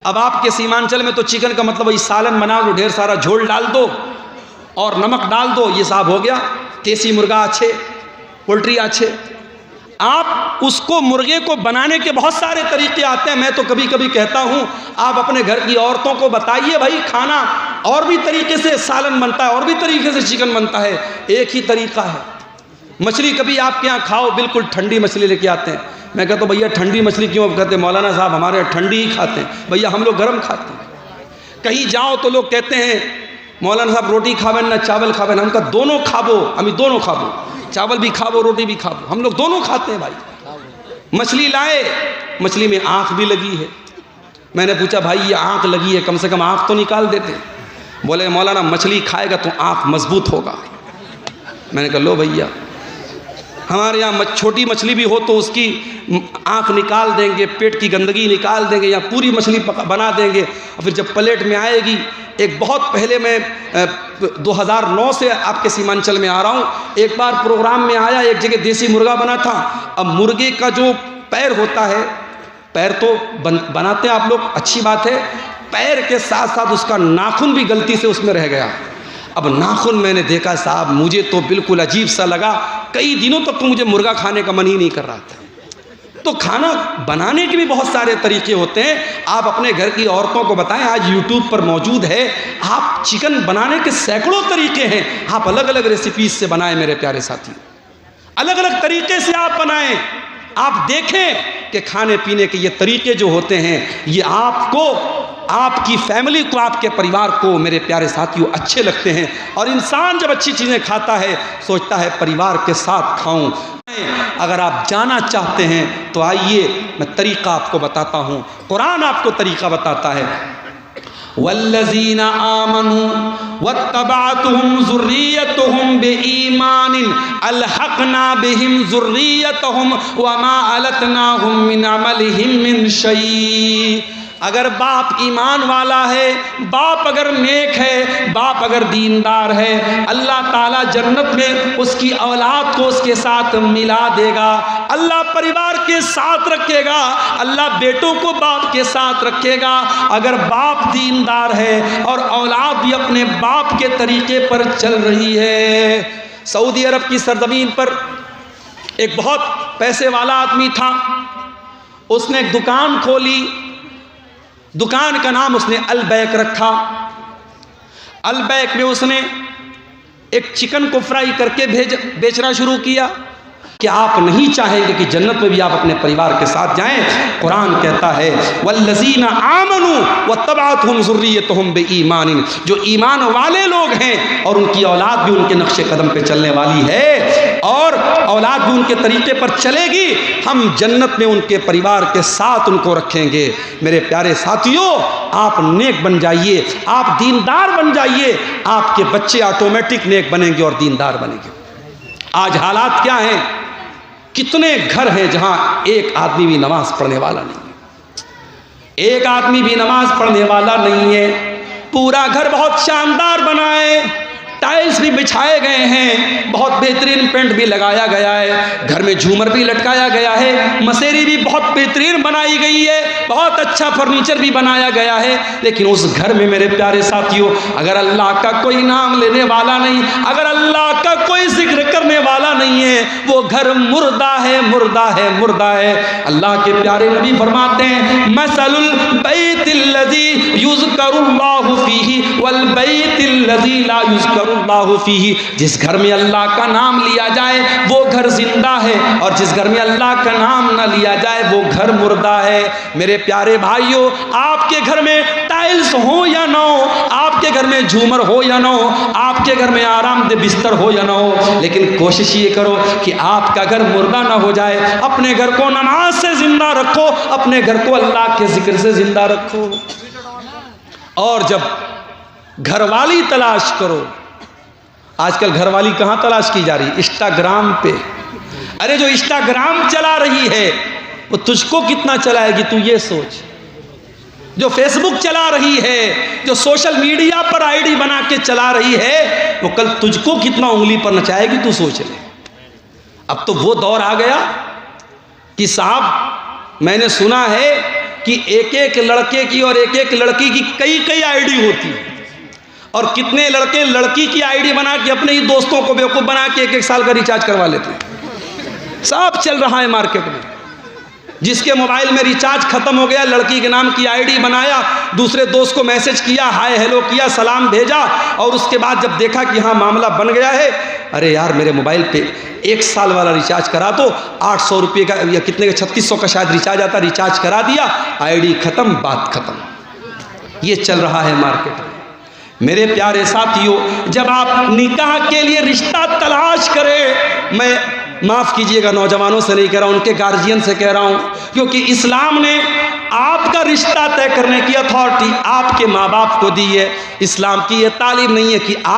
अब आपके सीमांचल में तो चिकन का मतलब वही सालन बना दो, ढेर सारा झोल डाल दो और नमक डाल दो, ये साहब हो गया। देसी मुर्गा अच्छे, पोल्ट्री अच्छे। आप उसको मुर्गे को बनाने के बहुत सारे तरीके आते हैं। मैं तो कभी कभी कहता हूँ आप अपने घर की औरतों को बताइए भाई खाना और भी तरीके से सालन बनता है, और भी तरीके से चिकन बनता है, एक ही तरीका है। मछली कभी आपके यहाँ खाओ, बिल्कुल ठंडी मछली लेके आते हैं। मैं कहता हूँ भैया ठंडी मछली क्यों? कहते मौलाना साहब हमारे यहाँ ठंडी ही खाते हैं। भैया हम लोग गर्म खाते हैं। कहीं जाओ तो लोग कहते हैं मौलाना साहब रोटी खावे ना चावल खावे ना। हमका दोनों खाबो, हमें दोनों खाबो, चावल भी खाबो रोटी भी खाबो, हम लोग दोनों खाते हैं भाई। मछली लाए, मछली में आँख भी लगी है। मैंने पूछा भाई ये आँख लगी है, कम से कम आँख तो निकाल देते। बोले मौलाना मछली खाएगा तो आँख मजबूत होगा। मैंने कहा लो भैया, हमारे यहाँ छोटी मछली भी हो तो उसकी आँख निकाल देंगे, पेट की गंदगी निकाल देंगे, या पूरी मछली बना देंगे और फिर जब प्लेट में आएगी। एक बहुत पहले मैं 2009 से आपके सीमांचल में आ रहा हूँ। एक बार प्रोग्राम में आया, एक जगह देसी मुर्गा बना था। अब मुर्गे का जो पैर होता है, पैर तो बनाते हैं आप लोग, अच्छी बात है, पैर के साथ साथ उसका नाखून भी गलती से उसमें रह गया। अब नाखून मैंने देखा साहब, मुझे तो बिल्कुल अजीब सा लगा। कई दिनों तक तो मुझे मुर्गा खाने का मन ही नहीं कर रहा था। तो खाना बनाने के भी बहुत सारे तरीके होते हैं। आप अपने घर की औरतों को बताएं, आज यूट्यूब पर मौजूद है, आप चिकन बनाने के सैकड़ों तरीके हैं। आप अलग अलग रेसिपीज से बनाएं मेरे प्यारे साथी, अलग अलग तरीके से आप बनाएं। आप देखें कि खाने पीने के ये तरीके जो होते हैं, ये आपको, आपकी फैमिली को, आपके परिवार को मेरे प्यारे साथियों अच्छे लगते हैं। और इंसान जब अच्छी चीज़ें खाता है सोचता है परिवार के साथ खाऊं। अगर आप जाना चाहते हैं तो आइए मैं तरीका आपको बताता हूँ। कुरान आपको तरीका बताता है। वल्लज़ीना आमनू वत्तबअतहुम ज़ुर्रिय्यतुहुम बिईमानिन अलहक़ना बिहिम ज़ुर्रिय्यतहुम वमा अलतनाहुम मिन अमलिहिम मिन शै। अगर बाप ईमान वाला है, बाप अगर नेक है, बाप अगर दीनदार है, अल्लाह ताला जन्नत में उसकी औलाद को उसके साथ मिला देगा। अल्लाह परिवार के साथ रखेगा, अल्लाह बेटों को बाप के साथ रखेगा। अगर बाप दीनदार है और औलाद भी अपने बाप के तरीके पर चल रही है। सऊदी अरब की सरजमीन पर एक बहुत पैसे वाला आदमी था। उसने एक दुकान खोली। दुकान का नाम उसने अलबैक रखा। अलबैक में उसने एक चिकन को फ्राई करके बेचना शुरू किया। क्या आप नहीं चाहेंगे कि जन्नत में भी आप अपने परिवार के साथ जाएं? कुरान कहता है वल्लज़ीना आमनू वत्तबअतहुम ज़ुर्रिय्यतुहुम बिईमानिन, जो ईमान वाले लोग हैं और उनकी औलाद भी उनके नक्शे कदम पे चलने वाली है और औलाद भी उनके तरीके पर चलेगी, हम जन्नत में उनके परिवार के साथ उनको रखेंगे। मेरे प्यारे साथियों, आप नेक बन जाइए, आप दीनदार बन जाइए, आपके बच्चे ऑटोमेटिक नेक बनेंगे और दीनदार बनेंगे। आज हालात क्या हैं? कितने घर हैं जहां एक आदमी भी नमाज पढ़ने वाला नहीं है, एक आदमी भी नमाज पढ़ने वाला नहीं है। पूरा घर बहुत शानदार बना है, टाइल्स भी बिछाए गए हैं, बहुत बेहतरीन पेंट भी लगाया गया है, घर में झूमर भी लटकाया गया है, मसेरी भी बहुत बेहतरीन बनाई गई है, बहुत अच्छा फर्नीचर भी बनाया गया है। लेकिन उस घर में मेरे प्यारे साथियों, अगर अल्लाह का कोई नाम लेने वाला नहीं, अगर अल्लाह का कोई जिक्र करने वाला नहीं है, वो घर मुर्दा है, मुर्दा है, मुर्दा है। अल्लाह के प्यारे नबी फरमाते हैं मसलुल बैतिल्लज़ी युज़करुल्लाहु फीही वल बैतिल्लज़ी ला युज़करुल्लाहु फीही। जिस घर में अल्लाह का नाम लिया जाए वो घर जिंदा है, और जिस घर में अल्लाह का नाम ना लिया जाए वो घर मुर्दा है। मेरे प्यारे भाइयों, आपके घर में टाइल्स हो या ना हो, आपके घर में झूमर हो या ना हो, आपके घर में आरामदेह बिस्तर हो या ना हो, लेकिन कोशिश ये करो कि आपका घर मुर्दा ना हो जाए। अपने घर को नमाज से जिंदा रखो, अपने घर को अल्लाह के जिक्र से जिंदा रखो। और जब घरवाली तलाश करो, आजकल घरवाली कहाँ तलाश की जा रही? इंस्टाग्राम पे। अरे जो इंस्टाग्राम चला रही है वो तुझको कितना चलाएगी तू ये सोच। जो फेसबुक चला रही है, जो सोशल मीडिया पर आईडी बना के चला रही है, वो कल तुझको कितना उंगली पर नचाएगी तू सोच ले। अब तो वो दौर आ गया कि साहब मैंने सुना है कि एक एक लड़के की और एक एक लड़की की कई कई आईडी होती है, और कितने लड़के लड़की की आईडी बना के अपने ही दोस्तों को बेवकूफ़ बना के एक एक साल का रिचार्ज करवा लेते हैं। सब चल रहा है मार्केट में। जिसके मोबाइल में रिचार्ज खत्म हो गया, लड़की के नाम की आईडी बनाया, दूसरे दोस्त को मैसेज किया, हाय हेलो किया, सलाम भेजा, और उसके बाद जब देखा कि हाँ मामला बन गया है, अरे यार मेरे मोबाइल पे 1 साल वाला रिचार्ज करा दो, 800 रुपये का या कितने का 3600 का शायद रिचार्ज आता, रिचार्ज करा दिया, आईडी खत्म, बात खत्म। ये चल रहा है मार्केट में। मेरे प्यारे साथियों, जब आप निकाह के लिए रिश्ता तलाश करें, मैं माफ़ कीजिएगा नौजवानों से नहीं कह रहा हूँ, उनके गार्जियन से कह रहा हूँ, क्योंकि इस्लाम ने आपका रिश्ता तय करने की अथॉरिटी आपके माँ बाप को दी है। इस्लाम की ये तालीम नहीं है कि आप